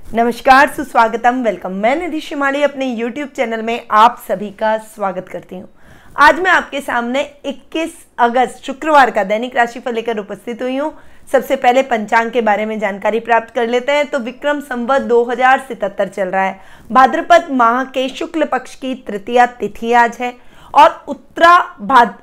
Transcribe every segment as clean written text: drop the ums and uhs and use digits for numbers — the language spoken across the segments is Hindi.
नमस्कार, सुस्वागतम, वेलकम। मैं निधि शिमाली अपने YouTube चैनल में आप सभी का स्वागत करती हूँ। आज मैं आपके सामने 21 अगस्त शुक्रवार का दैनिक राशिफल लेकर उपस्थित हुई हूँ। सबसे पहले पंचांग के बारे में जानकारी प्राप्त कर लेते हैं। तो विक्रम संवत 2077 चल रहा है। भाद्रपद माह के शुक्ल पक्ष की तृतीया तिथि आज है और उत्तरा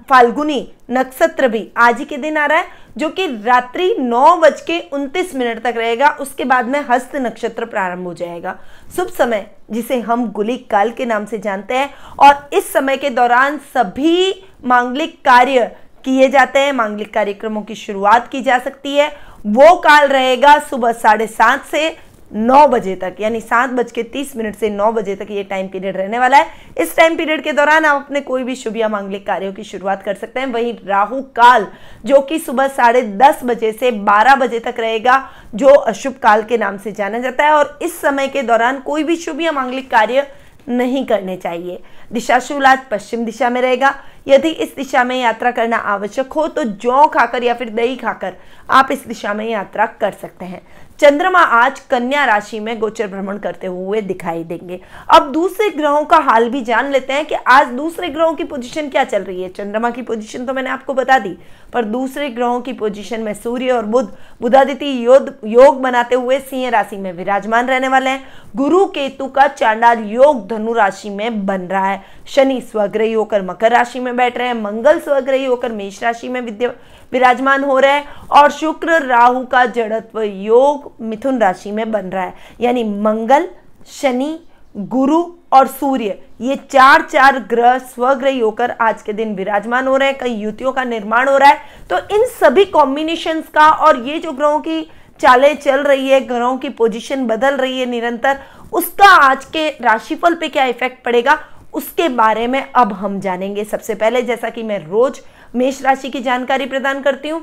फाल्गुनी नक्षत्र भी आज ही के दिन आ रहा है, जो कि रात्रि 9:29 तक रहेगा। उसके बाद में हस्त नक्षत्र प्रारंभ हो जाएगा। शुभ समय जिसे हम गुलिक काल के नाम से जानते हैं, और इस समय के दौरान सभी मांगलिक कार्य किए जाते हैं। मांगलिक कार्यक्रमों की शुरुआत की जा सकती है। वो काल रहेगा सुबह 7:30 से 9 बजे तक, यानी 7:30 से 9 बजे तक ये टाइम पीरियड रहने वाला है। इस टाइम पीरियड के दौरान आप अपने कोई भी शुभ या मांगलिक कार्यों की शुरुआत कर सकते हैं। वहीं राहु काल जो कि सुबह 10:30 बजे से 12 बजे तक रहेगा, जो अशुभ काल के नाम से जाना जाता है, और इस समय के दौरान कोई भी शुभ या मांगलिक कार्य नहीं करने चाहिए। दिशाशूल आज पश्चिम दिशा में रहेगा। यदि इस दिशा में यात्रा करना आवश्यक हो तो जौ खाकर या फिर दही खाकर आप इस दिशा में यात्रा कर सकते हैं। चंद्रमा आज कन्या राशि में गोचर भ्रमण करते हुए दिखाई देंगे। अब दूसरे ग्रहों का हाल भी जान लेते हैं कि आज दूसरे ग्रहों की पोजीशन क्या चल रही है। चंद्रमा की पोजीशन तो मैंने आपको बता दी, पर दूसरे ग्रहों की पोजीशन में सूर्य और बुधादित्य योग बनाते हुए सिंह राशि में विराजमान रहने वाले हैं। गुरु केतु का चांडाल योग धनु राशि में बन रहा है। शनि स्वग्रही होकर मकर राशि में बैठ रहे हैं। मंगल स्वग्रही होकर मेष राशि में विराजमान हो रहे हैं, और शुक्र राहु का जड़त्व योग मिथुन राशि में बन रहा है। यानी मंगल, शनि, गुरु और सूर्य, ये चार ग्रह स्वग्रही होकर आज के दिन विराजमान हो रहे हैं। कई युतियों का निर्माण हो रहा है। तो इन सभी कॉम्बिनेशंस का, और ये जो ग्रहों की चालें चल रही है, ग्रहों की पोजीशन बदल रही है निरंतर, उसका आज के राशिफल पे क्या इफेक्ट पड़ेगा उसके बारे में अब हम जानेंगे। सबसे पहले, जैसा कि मैं रोज मेष राशि की जानकारी प्रदान करती हूँ,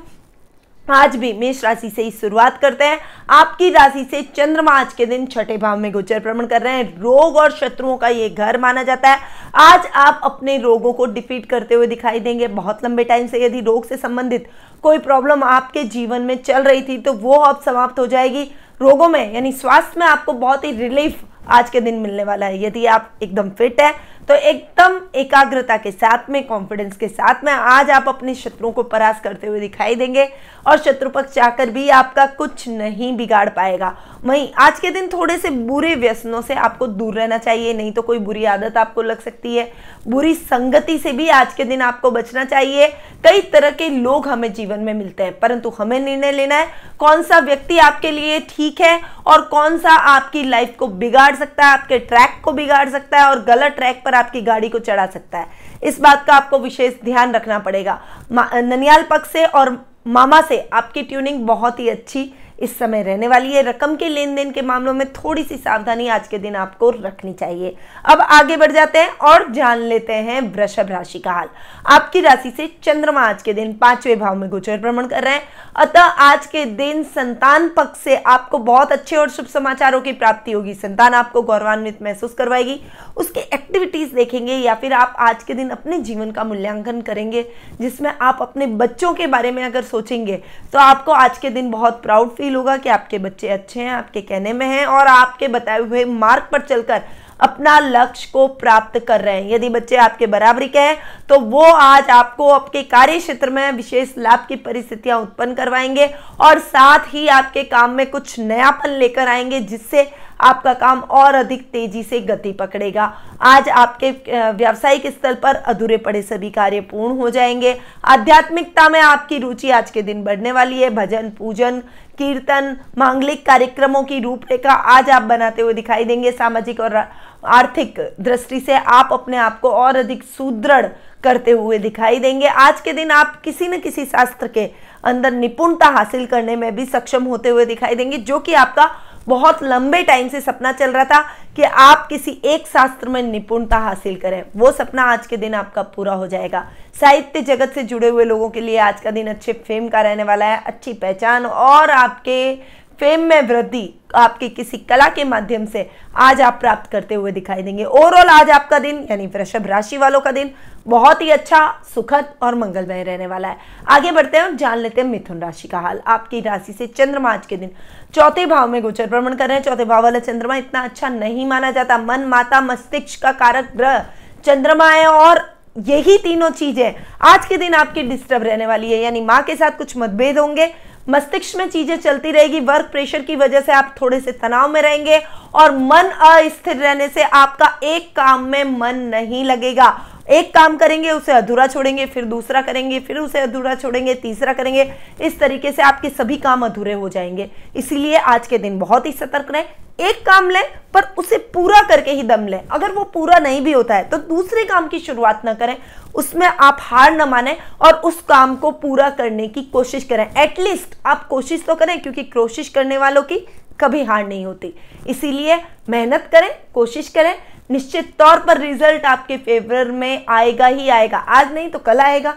आज भी मेष राशि से ही शुरुआत करते हैं। आपकी राशि से चंद्रमा आज के दिन छठे भाव में गोचर भ्रमण कर रहे हैं। रोग और शत्रुओं का ये घर माना जाता है। आज आप अपने रोगों को डिफीट करते हुए दिखाई देंगे। बहुत लंबे टाइम से यदि रोग से संबंधित कोई प्रॉब्लम आपके जीवन में चल रही थी तो वो अब समाप्त हो जाएगी। रोगों में यानी स्वास्थ्य में आपको बहुत ही रिलीफ आज के दिन मिलने वाला है। यदि आप एकदम फिट है तो एकदम एकाग्रता के साथ में, कॉन्फिडेंस के साथ में आज आप अपने शत्रुओं को परास्त करते हुए दिखाई देंगे, और शत्रु पक्ष चाहकर भी आपका कुछ नहीं बिगाड़ पाएगा। वहीं आज के दिन थोड़े से बुरे व्यसनों से आपको दूर रहना चाहिए, नहीं तो कोई बुरी आदत आपको लग सकती है। बुरी संगति से भी आज के दिन आपको बचना चाहिए। कई तरह के लोग हमें जीवन में मिलते हैं, परंतु हमें निर्णय लेना है कौन सा व्यक्ति आपके लिए ठीक है और कौन सा आपकी लाइफ को बिगाड़ सकता है, आपके ट्रैक को बिगाड़ सकता है और गलत ट्रैक पर आपकी गाड़ी को चढ़ा सकता है। इस बात का आपको विशेष ध्यान रखना पड़ेगा। ननियाल पक्ष से और मामा से आपकी ट्यूनिंग बहुत ही अच्छी इस समय रहने वाली है। रकम के लेन देन के मामलों में थोड़ी सी सावधानी आज के दिन आपको रखनी चाहिए। अब आगे बढ़ जाते हैं और जान लेते हैं वृषभ राशि का हाल। आपकी राशि से चंद्रमा आज के दिन 5वें भाव में गोचर भ्रमण कर रहे हैं। अतः आज के दिन संतान पक्ष से आपको बहुत अच्छे और शुभ समाचारों की प्राप्ति होगी। संतान आपको गौरवान्वित महसूस करवाएगी। उसके एक्टिविटीज देखेंगे, या फिर आप आज के दिन अपने जीवन का मूल्यांकन करेंगे, जिसमें आप अपने बच्चों के बारे में अगर सोचेंगे तो आपको आज के दिन बहुत प्राउड फील होगा कि आपके बच्चे अच्छे हैं, आपके कहने में हैं और आपके बताए हुए मार्ग पर चलकर अपना लक्ष्य को प्राप्त कर रहे हैं। यदि बच्चे आपके बराबरी के हैं तो वो आज आपको आपके कार्य क्षेत्र में विशेष लाभ की परिस्थितियां उत्पन्न करवाएंगे, और साथ ही आपके काम में कुछ नयापन लेकर आएंगे, जिससे आपका काम और अधिक तेजी से गति पकड़ेगा। आज आपके व्यावसायिक स्तर पर अधूरे पड़े सभी कार्य पूर्ण हो जाएंगे। आध्यात्मिकता में आपकी रुचि आज के दिन बढ़ने वाली है। भजन, पूजन, कीर्तन, मांगलिक कार्यक्रमों की रूपरेखा आज आप बनाते हुए दिखाई देंगे। सामाजिक और आर्थिक दृष्टि से आप अपने आप को और अधिक सुदृढ़ करते हुए दिखाई देंगे। आज के दिन आप किसी न किसी शास्त्र के अंदर निपुणता हासिल करने में भी सक्षम होते हुए दिखाई देंगे, जो कि आपका बहुत लंबे टाइम से सपना चल रहा था कि आप किसी एक शास्त्र में निपुणता हासिल करें। वो सपना आज के दिन आपका पूरा हो जाएगा। साहित्य जगत से जुड़े हुए लोगों के लिए आज का दिन अच्छे फेम का रहने वाला है। अच्छी पहचान और आपके फेम में वृद्धि आपकी किसी कला के माध्यम से आज आप प्राप्त करते हुए दिखाई देंगे। ओवरऑल आज आपका दिन यानी वृषभ राशि वालों का दिन बहुत ही अच्छा, सुखद और मंगलमय रहने वाला है। आगे बढ़ते हैं और जान लेते हैं मिथुन राशि का हाल। आपकी राशि से चंद्रमा आज के दिन चौथे भाव में गोचर भ्रमण कर रहे हैं। चौथे भाव वाला चंद्रमा इतना अच्छा नहीं माना जाता। मन, माता, मस्तिष्क का कारक ग्रह चंद्रमा है और यही तीनों चीजें आज के दिन आपकी डिस्टर्ब रहने वाली है, यानी माँ के साथ कुछ मतभेद होंगे, मस्तिष्क में चीजें चलती रहेगी, वर्क प्रेशर की वजह से आप थोड़े से तनाव में रहेंगे और मन अस्थिर रहने से आपका एक काम में मन नहीं लगेगा। एक काम करेंगे उसे अधूरा छोड़ेंगे, फिर दूसरा करेंगे, फिर उसे अधूरा छोड़ेंगे, तीसरा करेंगे। इस तरीके से आपके सभी काम अधूरे हो जाएंगे। इसीलिए आज के दिन बहुत ही सतर्क रहें। एक काम लें पर उसे पूरा करके ही दम लें। अगर वो पूरा नहीं भी होता है तो दूसरे काम की शुरुआत ना करें, उसमें आप हार न माने और उस काम को पूरा करने की कोशिश करें। एटलीस्ट आप कोशिश तो करें, क्योंकि कोशिश करने वालों की कभी हार नहीं होती। इसीलिए मेहनत करें, कोशिश करें, निश्चित तौर पर रिजल्ट आपके फेवर में आएगा ही आएगा। आज नहीं तो कल आएगा,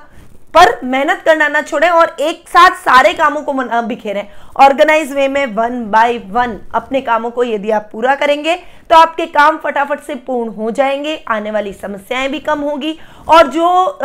पर मेहनत करना ना छोड़ें और एक साथ सारे कामों को बिखेरें। ऑर्गेनाइज वे में 1 बाय 1 अपने कामों को यदि आप पूरा करेंगे तो आपके काम फटाफट से पूर्ण हो जाएंगे, आने वाली समस्याएं भी कम होगी और जो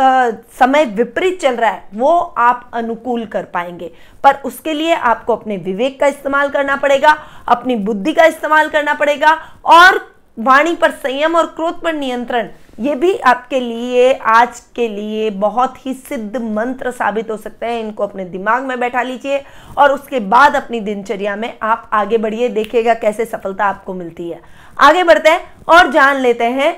समय विपरीत चल रहा है वो आप अनुकूल कर पाएंगे। पर उसके लिए आपको अपने विवेक का इस्तेमाल करना पड़ेगा, अपनी बुद्धि का इस्तेमाल करना पड़ेगा और वाणी पर संयम और क्रोध पर नियंत्रण, ये भी आपके लिए आज के लिए बहुत ही सिद्ध मंत्र साबित हो सकते हैं। इनको अपने दिमाग में बैठा लीजिए और उसके बाद अपनी दिनचर्या में आप आगे बढ़िए, देखिएगा कैसे सफलता आपको मिलती है। आगे बढ़ते हैं और जान लेते हैं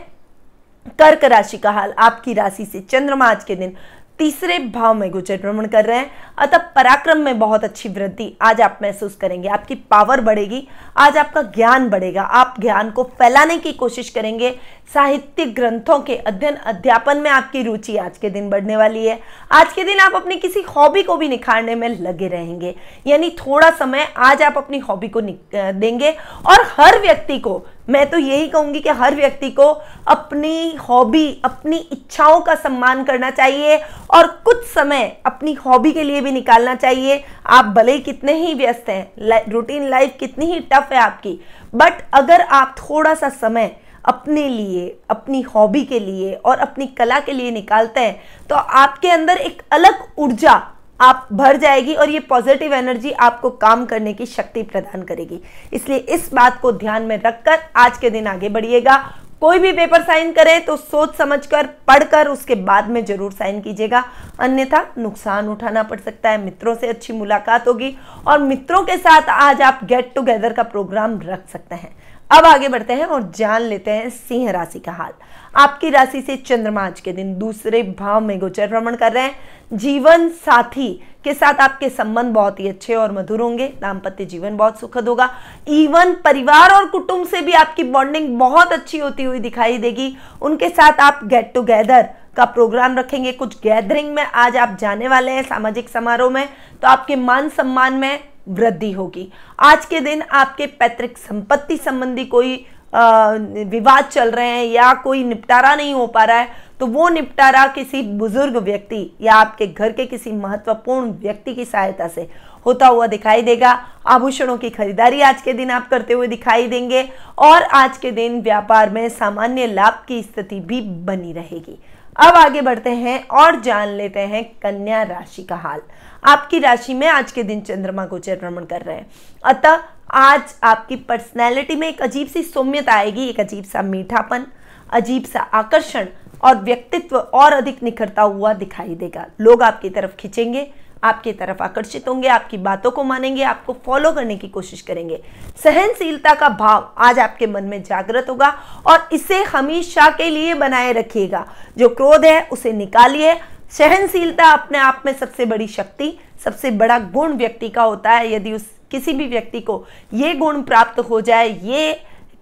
कर्क राशि का हाल। आपकी राशि से चंद्रमा आज के दिन तीसरे भाव में गोचर भ्रमण कर रहे हैं, अतः पराक्रम में बहुत अच्छी वृद्धि आज आप महसूस करेंगे। आपकी पावर बढ़ेगी, आज आपका ज्ञान बढ़ेगा, आप ज्ञान को फैलाने की कोशिश करेंगे। साहित्यिक ग्रंथों के अध्ययन अध्यापन में आपकी रुचि आज के दिन बढ़ने वाली है। आज के दिन आप अपनी किसी हॉबी को भी निखारने में लगे रहेंगे, यानी थोड़ा समय आज आप अपनी हॉबी को देंगे। और हर व्यक्ति को, मैं तो यही कहूंगी कि हर व्यक्ति को अपनी हॉबी, अपनी इच्छाओं का सम्मान करना चाहिए और कुछ समय अपनी हॉबी के लिए भी निकालना चाहिए। आप भले ही कितने ही व्यस्त हैं, रूटीन लाइफ कितनी ही टफ है आपकी, बट अगर आप थोड़ा सा समय अपने लिए, अपनी हॉबी के लिए और अपनी कला के लिए निकालते हैं तो आपके अंदर एक अलग ऊर्जा आप भर जाएगी और ये पॉजिटिव एनर्जी आपको काम करने की शक्ति प्रदान करेगी। इसलिए इस बात को ध्यान में रखकर आज के दिन आगे बढ़िएगा। कोई भी पेपर साइन करें तो सोच समझकर, पढ़कर उसके बाद में जरूर साइन कीजिएगा, अन्यथा नुकसान उठाना पड़ सकता है। मित्रों से अच्छी मुलाकात होगी और मित्रों के साथ आज आप गेट टुगेदर का प्रोग्राम रख सकते हैं। अब आगे बढ़ते हैं और जान लेते हैं सिंह राशि का हाल। आपकी राशि से चंद्रमा आज के दिन दूसरे भाव में गोचर भ्रमण कर रहे हैं। जीवन साथी के साथ आपके संबंध बहुत ही अच्छे और मधुर होंगे, दाम्पत्य जीवन बहुत सुखद होगा। इवन परिवार और कुटुंब से भी आपकी बॉन्डिंग बहुत अच्छी होती हुई दिखाई देगी। उनके साथ आप गेट टुगेदर का प्रोग्राम रखेंगे, कुछ गैदरिंग में आज आप जाने वाले हैं, सामाजिक समारोह में, तो आपके मान सम्मान में वृद्धि होगी। आज के दिन आपके पैतृक संपत्ति संबंधी कोई विवाद चल रहे हैं या कोई निपटारा नहीं हो पा रहा है तो वो निपटारा किसी बुजुर्ग व्यक्ति या आपके घर के किसी महत्वपूर्ण व्यक्ति की सहायता से होता हुआ दिखाई देगा। आभूषणों की खरीदारी आज के दिन आप करते हुए दिखाई देंगे और आज के दिन व्यापार में सामान्य लाभ की स्थिति भी बनी रहेगी। अब आगे बढ़ते हैं और जान लेते हैं कन्या राशि का हाल। आपकी राशि में आज के दिन चंद्रमा गोचर भ्रमण कर रहे हैं, अतः आज आपकी पर्सनैलिटी में एक अजीब सी सौम्यता आएगी, एक अजीब सा मीठापन, अजीब सा आकर्षण और व्यक्तित्व और अधिक निखरता हुआ दिखाई देगा। लोग आपकी तरफ खिंचेंगे, आपकी तरफ आकर्षित होंगे, आपकी बातों को मानेंगे, आपको फॉलो करने की कोशिश करेंगे। सहनशीलता का भाव आज आपके मन में जागृत होगा और इसे हमेशा के लिए बनाए रखिएगा। जो क्रोध है उसे निकालिए। सहनशीलता अपने आप में सबसे बड़ी शक्ति, सबसे बड़ा गुण व्यक्ति का होता है। यदि किसी भी व्यक्ति को ये गुण प्राप्त हो जाए, ये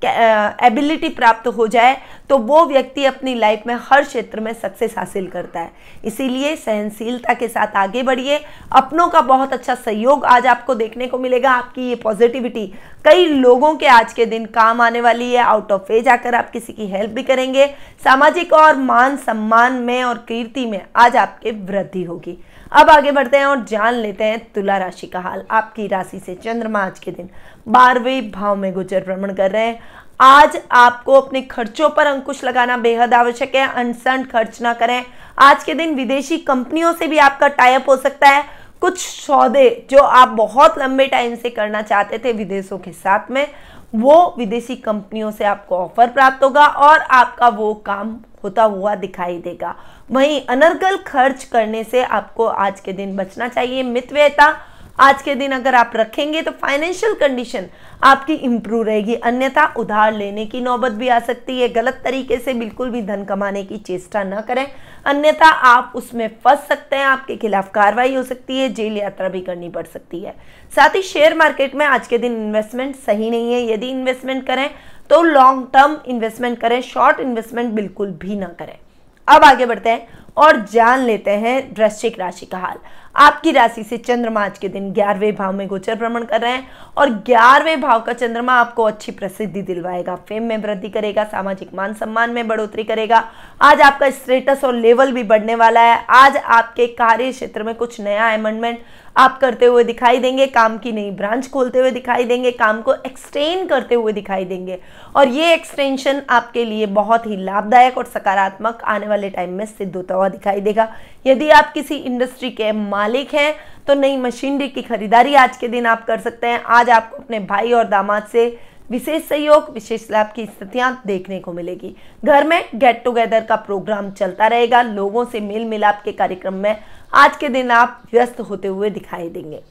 एबिलिटी प्राप्त हो जाए तो वो व्यक्ति अपनी लाइफ में हर क्षेत्र में सक्सेस हासिल करता है। इसीलिए सहनशीलता के साथ आगे बढ़िए। अपनों का बहुत अच्छा सहयोग आज आपको देखने को मिलेगा। आपकी ये पॉजिटिविटी कई लोगों के आज के दिन काम आने वाली है। आउट ऑफ एज आकर आप किसी की हेल्प भी करेंगे। सामाजिक और मान सम्मान में और कीर्ति में आज आपके वृद्धि होगी। अब आगे बढ़ते हैं और जान लेते हैं तुला राशि का हाल। आपकी राशि से चंद्रमा आज के दिन 12वें भाव में गोचर भ्रमण कर रहे हैं। आज आपको अपने खर्चों पर अंकुश लगाना बेहद आवश्यक है। अनसंड खर्च ना करें। आज के दिन विदेशी कंपनियों से भी आपका टाई अप हो सकता है। कुछ सौदे जो आप बहुत लंबे टाइम से करना चाहते थे विदेशों के साथ में, वो विदेशी कंपनियों से आपको ऑफर प्राप्त होगा और आपका वो काम होता हुआ दिखाई देगा। वहीं अनर्गल खर्च करने से आपको आज के दिन बचना चाहिए। मितव्ययता आज के दिन अगर आप रखेंगे तो फाइनेंशियल कंडीशन आपकी इंप्रूव रहेगी, अन्यथा उधार लेने की नौबत भी आ सकती है। गलत तरीके से बिल्कुल भी धन कमाने की चेष्टा न करें, अन्यथा आप उसमें फंस सकते हैं। आपके खिलाफ कार्रवाई हो सकती है, जेल यात्रा भी करनी पड़ सकती है। साथ ही शेयर मार्केट में आज के दिन इन्वेस्टमेंट सही नहीं है। यदि इन्वेस्टमेंट करें तो लॉन्ग टर्म इन्वेस्टमेंट करें, शॉर्ट इन्वेस्टमेंट बिल्कुल भी ना करें। अब आगे बढ़ते हैं और जान लेते हैं वृश्चिक राशि का हाल। आपकी राशि से चंद्रमा आज के दिन 11वें भाव में गोचर भ्रमण कर रहे हैं और 11वें भाव का चंद्रमा आपको अच्छी प्रसिद्धि दिलवाएगा, फेम में वृद्धि करेगा, सामाजिक मान सम्मान में बढ़ोतरी करेगा। आज आपका स्टेटस और लेवल भी बढ़ने वाला है। आज आपके कार्य क्षेत्र में कुछ नया अमेंडमेंट आप करते हुए दिखाई देंगे, काम की नई ब्रांच खोलते हुए दिखाई देंगे, काम को एक्सटेंड करते हुए दिखाई देंगे और ये एक्सटेंशन आपके लिए बहुत ही लाभदायक और सकारात्मक आने वाले टाइम में सिद्ध होता हुआ दिखाई देगा। यदि आप किसी इंडस्ट्री के मालिक हैं तो नई मशीनरी की खरीदारी आज के दिन आप कर सकते हैं। आज आपको अपने भाई और दामाद से विशेष सहयोग, विशेष लाभ की स्थितियां देखने को मिलेगी। घर में गेट टुगेदर का प्रोग्राम चलता रहेगा। लोगों से मेल मिलाप के कार्यक्रम में आज के दिन आप व्यस्त होते हुए दिखाई देंगे।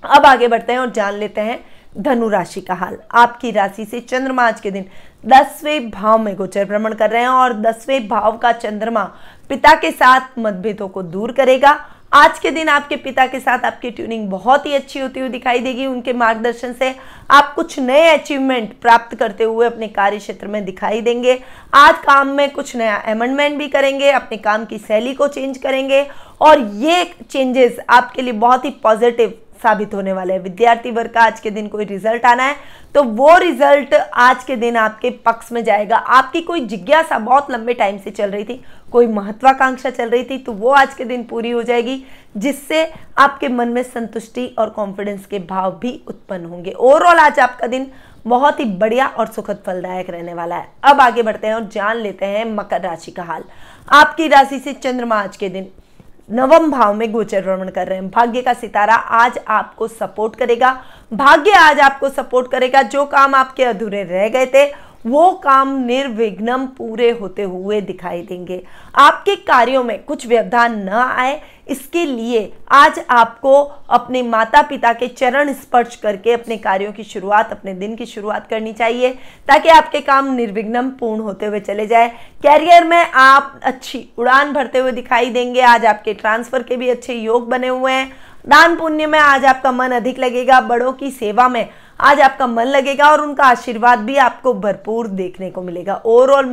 अब आगे बढ़ते हैं और जान लेते हैं धनु राशि का हाल। आपकी राशि से चंद्रमा आज के दिन 10वें भाव में गोचर भ्रमण कर रहे हैं और 10वें भाव का चंद्रमा पिता के साथ मतभेदों को दूर करेगा। आज के दिन आपके पिता के साथ आपकी ट्यूनिंग बहुत ही अच्छी होती हुई दिखाई देगी। उनके मार्गदर्शन से आप कुछ नए अचीवमेंट प्राप्त करते हुए अपने कार्य क्षेत्र में दिखाई देंगे। आज काम में कुछ नया अमेंडमेंट भी करेंगे, अपने काम की शैली को चेंज करेंगे और ये चेंजेस आपके लिए बहुत ही पॉजिटिव साबित होने वाले हैं। विद्यार्थी वर्ग का आज के दिन कोई रिजल्ट आना है तो वो रिजल्ट आज के दिन आपके पक्ष में जाएगा। आपकी कोई जिज्ञासा बहुत लंबे टाइम से चल रही थी, कोई महत्वाकांक्षा चल रही थी, तो वो आज के दिन पूरी हो जाएगी, जिससे आपके मन में संतुष्टि और कॉन्फिडेंस के भाव भी उत्पन्न होंगे। ओवरऑल आज आपका दिन बहुत ही बढ़िया और सुखद फलदायक रहने वाला है। अब आगे बढ़ते हैं और जान लेते हैं मकर राशि का हाल। आपकी राशि से चंद्रमा आज के दिन 9वें भाव में गोचर भ्रमण कर रहे हैं। भाग्य का सितारा आज आपको सपोर्ट करेगा। भाग्य आज आपको सपोर्ट करेगा। जो काम आपके अधूरे रह गए थे वो काम निर्विघ्न पूरे होते हुए दिखाई देंगे। आपके कार्यों में कुछ व्यवधान न आए, इसके लिए आज आपको अपने माता पिता के चरण स्पर्श करके अपने कार्यों की शुरुआत, अपने दिन की शुरुआत करनी चाहिए, ताकि आपके काम निर्विघ्न पूर्ण होते हुए चले जाए। कैरियर में आप अच्छी उड़ान भरते हुए दिखाई देंगे। आज आपके ट्रांसफर के भी अच्छे योग बने हुए हैं। दान पुण्य में आज आपका मन अधिक लगेगा। बड़ों की सेवा में आज आपका मन लगेगा और उनका आशीर्वाद भी आपको भरपूर देखने को मिलेगा। ओवरऑल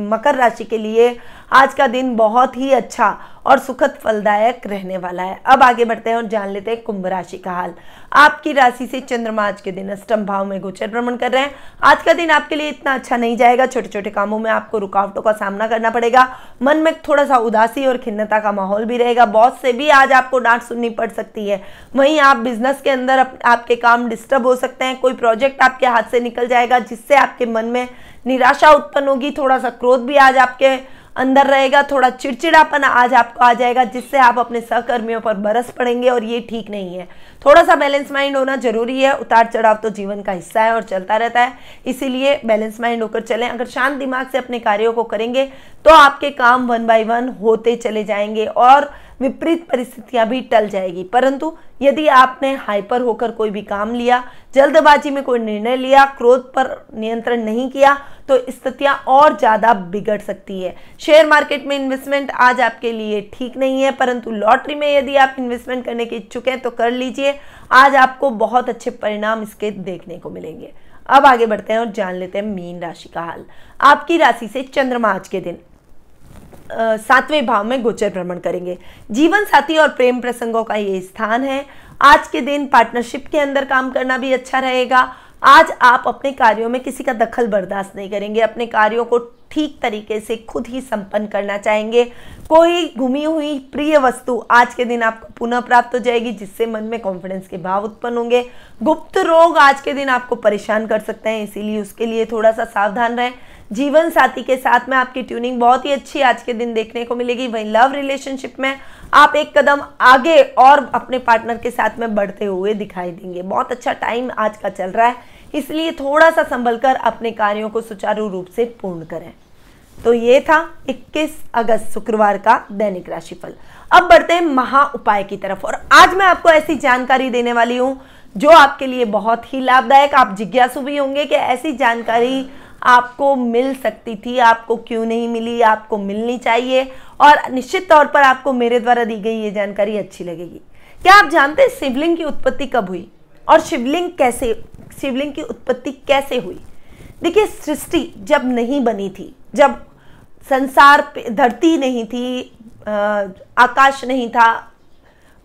मकर राशि के लिए आज का दिन बहुत ही अच्छा और सुखद फलदायक रहने वाला है। अब आगे बढ़ते हैं और जान लेते हैं कुंभ राशि का हाल। आपकी राशि से चंद्रमा आज के दिन अष्टम भाव में गोचर भ्रमण कर रहे हैं। आज का दिन आपके लिए इतना अच्छा नहीं जाएगा। छोटे छोटे कामों में आपको रुकावटों का सामना करना पड़ेगा। मन में थोड़ा सा उदासी और खिन्नता का माहौल भी रहेगा। बॉस से भी आज आपको डांट सुननी पड़ सकती है। वहीं आप बिजनेस के अंदर आपके काम डिस्टर्ब हो सकते हैं। कोई प्रोजेक्ट आपके हाथ से निकल जाएगा, जिससे आपके मन में निराशा उत्पन्न होगी। थोड़ा सा क्रोध भी आज आपके अंदर रहेगा। थोड़ा चिड़चिड़ापन आज आपको आ जाएगा, जिससे आप अपने सहकर्मियों पर बरस पड़ेंगे और ये ठीक नहीं है। थोड़ा सा बैलेंस माइंड होना जरूरी है। उतार चढ़ाव तो जीवन का हिस्सा है और चलता रहता है, इसीलिए बैलेंस माइंड होकर चलें। अगर शांत दिमाग से अपने कार्यों को करेंगे तो आपके काम 1 बाय 1 होते चले जाएंगे और विपरीत परिस्थितियां भी टल जाएगी। परंतु यदि आपने हाइपर होकर कोई भी काम लिया, जल्दबाजी में कोई निर्णय लिया, क्रोध पर नियंत्रण नहीं किया, तो स्थितियां और ज़्यादा बिगड़ सकती है। शेयर मार्केट में इन्वेस्टमेंट आज आपके लिए ठीक नहीं है, परंतु लॉटरी में यदि आप इन्वेस्टमेंट करने के इच्छुक हैं तो कर लीजिए। आज आपको बहुत अच्छे परिणाम इसके देखने को मिलेंगे। अब आगे बढ़ते हैं और जान लेते हैं मीन राशि का हाल। आपकी राशि से चंद्रमा आज के दिन 7वें भाव में गोचर भ्रमण करेंगे। जीवन साथी और प्रेम प्रसंगों का ये स्थान है। आज के दिन पार्टनरशिप के अंदर काम करना भी अच्छा रहेगा। आज आप अपने कार्यों में किसी का दखल बर्दाश्त नहीं करेंगे, अपने कार्यों को ठीक तरीके से खुद ही संपन्न करना चाहेंगे। कोई घुमी हुई प्रिय वस्तु आज के दिन आपको पुनः प्राप्त हो जाएगी, जिससे मन में कॉन्फिडेंस के भाव उत्पन्न होंगे। गुप्त रोग आज के दिन आपको परेशान कर सकते हैं, इसीलिए उसके लिए थोड़ा सा सावधान रहें। जीवन साथी के साथ में आपकी ट्यूनिंग बहुत ही अच्छी आज के दिन देखने को मिलेगी। वहीं लव रिलेशनशिप में आप एक कदम आगे और अपने पार्टनर के साथ में बढ़ते हुए दिखाई देंगे। बहुत अच्छा टाइम आज का चल रहा है, इसलिए थोड़ा सा संभल कर अपने कार्यों को सुचारू रूप से पूर्ण करें। तो ये था 21 अगस्त शुक्रवार का दैनिक राशिफल। अब बढ़ते हैं महा उपाय की तरफ, और आज मैं आपको ऐसी जानकारी देने वाली हूं जो आपके लिए बहुत ही लाभदायक। आप जिज्ञासु भी होंगे कि ऐसी जानकारी आपको मिल सकती थी, आपको क्यों नहीं मिली, आपको मिलनी चाहिए, और निश्चित तौर पर आपको मेरे द्वारा दी गई ये जानकारी अच्छी लगेगी। क्या आप जानते हैं शिवलिंग की उत्पत्ति कब हुई और शिवलिंग की उत्पत्ति कैसे हुई? देखिए, सृष्टि जब नहीं बनी थी, जब संसार पे धरती नहीं थी, आकाश नहीं था,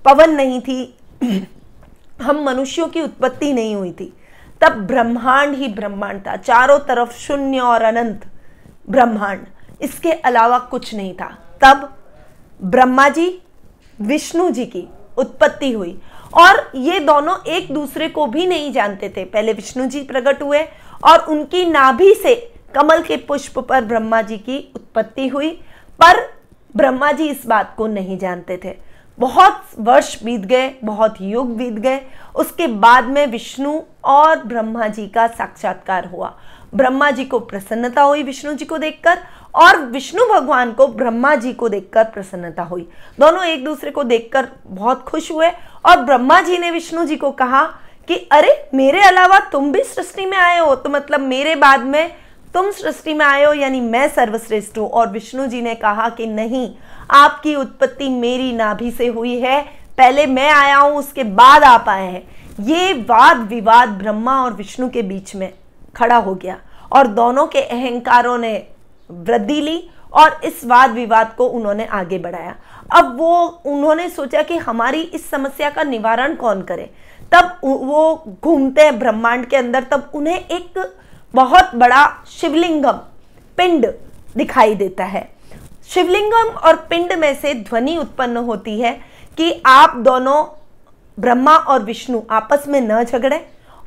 पवन नहीं थी, हम मनुष्यों की उत्पत्ति नहीं हुई थी, तब ब्रह्मांड ही ब्रह्मांड था। चारों तरफ शून्य और अनंत ब्रह्मांड, इसके अलावा कुछ नहीं था। तब ब्रह्मा जी विष्णु जी की उत्पत्ति हुई, और ये दोनों एक दूसरे को भी नहीं जानते थे। पहले विष्णु जी प्रकट हुए और उनकी नाभि से कमल के पुष्प पर ब्रह्मा जी की उत्पत्ति हुई, पर ब्रह्मा जी इस बात को नहीं जानते थे। बहुत वर्ष बीत गए, बहुत युग बीत गए, उसके बाद में विष्णु और ब्रह्मा जी का साक्षात्कार हुआ। ब्रह्मा जी को प्रसन्नता हुई विष्णु जी को देखकर, और विष्णु भगवान को ब्रह्मा जी को देखकर प्रसन्नता हुई। दोनों एक दूसरे को देखकर बहुत खुश हुए, और ब्रह्मा जी ने विष्णु जी को कहा कि अरे, मेरे अलावा तुम भी सृष्टि में आए हो, तो मतलब मेरे बाद में तुम सृष्टि में आए हो, यानी मैं सर्वश्रेष्ठ हूं। और विष्णु जी ने कहा कि नहीं, आपकी उत्पत्ति मेरी नाभि से हुई है, पहले मैं आया हूं, उसके बाद आप आए हैं। ये वाद विवाद ब्रह्मा और विष्णु के बीच में खड़ा हो गया, और दोनों के अहंकारों ने वृद्धि ली, और इस वाद विवाद को उन्होंने आगे बढ़ाया। अब उन्होंने सोचा कि हमारी इस समस्या का निवारण कौन करे। तब वो घूमते हैं ब्रह्मांड के अंदर, तब उन्हें एक बहुत बड़ा शिवलिंगम पिंड दिखाई देता है। शिवलिंगम और पिंड में से ध्वनि उत्पन्न होती है कि आप दोनों ब्रह्मा और विष्णु आपस में न झगड़े,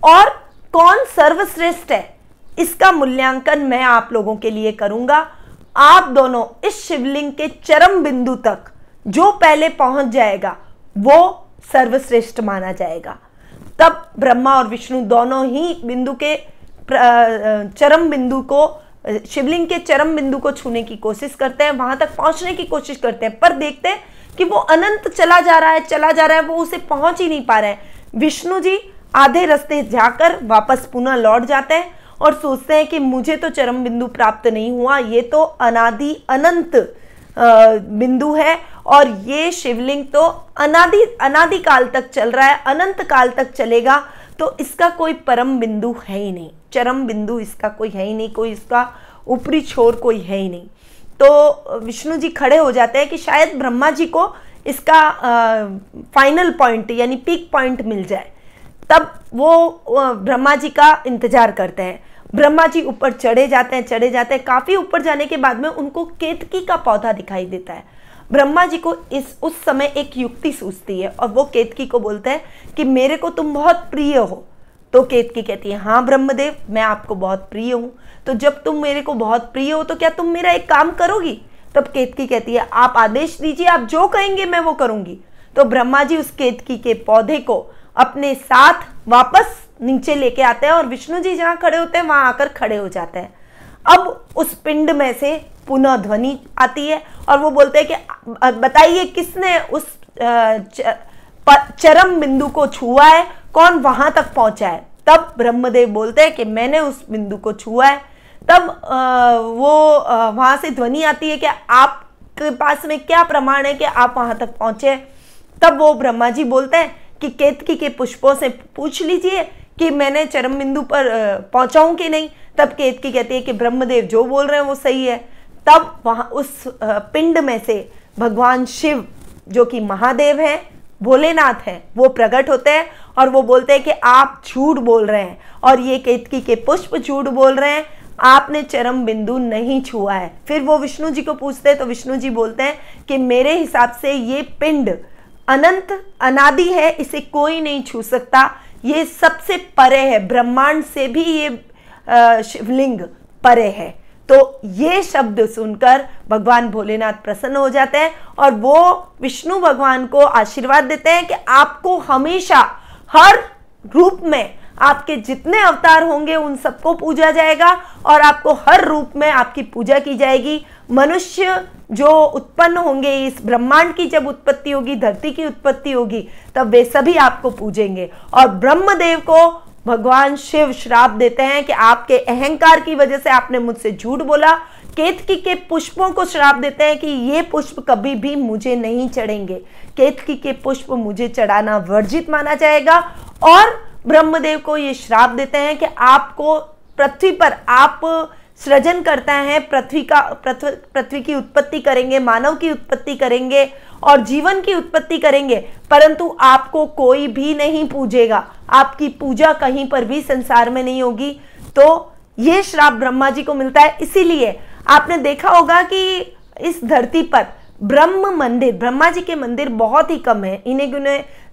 और कौन सर्वश्रेष्ठ है इसका मूल्यांकन मैं आप लोगों के लिए करूंगा। आप दोनों इस शिवलिंग के चरम बिंदु तक जो पहले पहुंच जाएगा वो सर्वश्रेष्ठ माना जाएगा। तब ब्रह्मा और विष्णु दोनों ही बिंदु के चरम बिंदु को, शिवलिंग के चरम बिंदु को छूने की कोशिश करते हैं, वहां तक पहुंचने की कोशिश करते हैं, पर देखते हैं कि वो अनंत चला जा रहा है, वो उसे पहुंच ही नहीं पा रहे हैं। विष्णु जी आधे रास्ते जाकर वापस पुनः लौट जाते हैं और सोचते हैं कि मुझे तो चरम बिंदु प्राप्त नहीं हुआ, ये तो अनंत बिंदु है, और ये शिवलिंग तो अनादि काल तक चल रहा है, अनंत काल तक चलेगा, तो इसका कोई परम बिंदु है ही नहीं, चरम बिंदु इसका कोई है ही नहीं, कोई इसका ऊपरी छोर कोई है ही नहीं। तो विष्णु जी खड़े हो जाते हैं कि शायद ब्रह्मा जी को इसका फाइनल पॉइंट यानी पीक पॉइंट मिल जाए। तब वो ब्रह्मा जी का इंतजार करते हैं। ब्रह्मा जी ऊपर चढ़े जाते हैं, काफी ऊपर जाने के बाद में उनको केतकी का पौधा दिखाई देता है। ब्रह्मा जी को उस समय एक युक्ति सूझती है, और वो केतकी को बोलते हैं कि मेरे को तुम बहुत प्रिय हो। तो केतकी कहती है, हाँ ब्रह्मदेव, मैं आपको बहुत प्रिय हूँ। तो जब तुम मेरे को बहुत प्रिय हो तो क्या तुम मेरा एक काम करोगी? तब केतकी कहती है, आप आदेश दीजिए, आप जो कहेंगे मैं वो करूंगी। तो ब्रह्मा जी उस केतकी के पौधे को अपने साथ वापस नीचे लेके आते हैं, और विष्णु जी जहाँ खड़े होते हैं वहां आकर खड़े हो जाते हैं। अब उस पिंड में से पुनः ध्वनि आती है और वो बोलते हैं कि बताइए किसने उस चरम बिंदु को छुआ है, कौन वहां तक पहुंचा है। तब ब्रह्मदेव बोलते हैं कि मैंने उस बिंदु को छुआ है। तब वहां से ध्वनि आती है कि आपके पास में क्या प्रमाण है कि आप वहां तक पहुंचे। तब वो ब्रह्मा जी बोलते हैं कि केतकी के पुष्पों से पूछ लीजिए कि मैंने चरम बिंदु पर पहुंचा हूं कि नहीं। तब केतकी कहती है कि ब्रह्मदेव जो बोल रहे हैं वो सही है। तब वहां उस पिंड में से भगवान शिव जो कि महादेव हैं, भोलेनाथ हैं, वो प्रकट होते हैं और वो बोलते हैं कि आप झूठ बोल रहे हैं और ये केतकी के पुष्प झूठ बोल रहे हैं, आपने चरम बिंदु नहीं छुआ है। फिर वो विष्णु जी को पूछते हैं तो विष्णु जी बोलते हैं कि मेरे हिसाब से ये पिंड अनंत अनादि है, इसे कोई नहीं छू सकता, ये सबसे परे है, ब्रह्मांड से भी ये शिवलिंग परे है। तो ये शब्द सुनकर भगवान भोलेनाथ प्रसन्न हो जाते हैं और वो विष्णु भगवान को आशीर्वाद देते हैं कि आपको हमेशा हर रूप में आपके जितने अवतार होंगे उन सबको पूजा जाएगा और आपको हर रूप में आपकी पूजा की जाएगी। मनुष्य जो उत्पन्न होंगे, इस ब्रह्मांड की जब उत्पत्ति होगी, धरती की उत्पत्ति होगी, तब वे सभी आपको पूजेंगे। और ब्रह्मदेव को भगवान शिव श्राप देते हैं कि आपके अहंकार की वजह से आपने मुझसे झूठ बोला। केतकी के पुष्पों को श्राप देते हैं कि ये पुष्प कभी भी मुझे नहीं चढ़ेंगे, केतकी के पुष्प मुझे चढ़ाना वर्जित माना जाएगा। और ब्रह्मदेव को ये श्राप देते हैं कि आपको पृथ्वी पर आप सृजन करते हैं, पृथ्वी की उत्पत्ति करेंगे, मानव की उत्पत्ति करेंगे और जीवन की उत्पत्ति करेंगे, परंतु आपको कोई भी नहीं पूजेगा, आपकी पूजा कहीं पर भी संसार में नहीं होगी। तो ये श्राप ब्रह्मा जी को मिलता है। इसीलिए आपने देखा होगा कि इस धरती पर ब्रह्मा जी के मंदिर बहुत ही कम है, इन्हें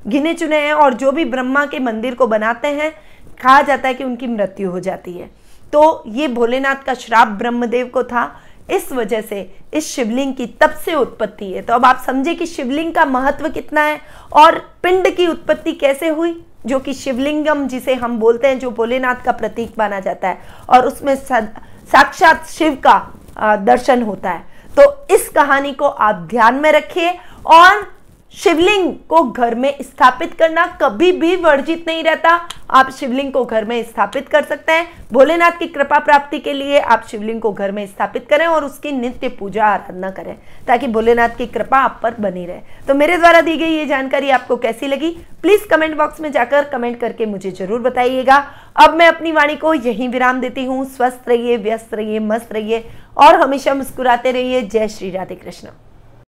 गिने चुने हैं, और जो भी ब्रह्मा के मंदिर को बनाते हैं कहा जाता है कि उनकी मृत्यु हो जाती है। तो ये भोलेनाथ का श्राप ब्रह्मदेव को था, इस वजह से इस शिवलिंग की तब से उत्पत्ति है। तो अब आप समझे कि शिवलिंग का महत्व कितना है और पिंड की उत्पत्ति कैसे हुई, जो कि शिवलिंगम जिसे हम बोलते हैं, जो भोलेनाथ का प्रतीक माना जाता है और उसमें साक्षात शिव का दर्शन होता है। तो इस कहानी को आप ध्यान में रखिए और शिवलिंग को घर में स्थापित करना कभी भी वर्जित नहीं रहता। आप शिवलिंग को घर में स्थापित कर सकते हैं। भोलेनाथ की कृपा प्राप्ति के लिए आप शिवलिंग को घर में स्थापित करें और उसकी नित्य पूजा आराधना करें ताकि भोलेनाथ की कृपा आप पर बनी रहे। तो मेरे द्वारा दी गई ये जानकारी आपको कैसी लगी, प्लीज कमेंट बॉक्स में जाकर कमेंट करके मुझे जरूर बताइएगा। अब मैं अपनी वाणी को यहीं विराम देती हूँ। स्वस्थ रहिए, व्यस्त रहिए, मस्त रहिए और हमेशा मुस्कुराते रहिए। जय श्री राधे कृष्ण।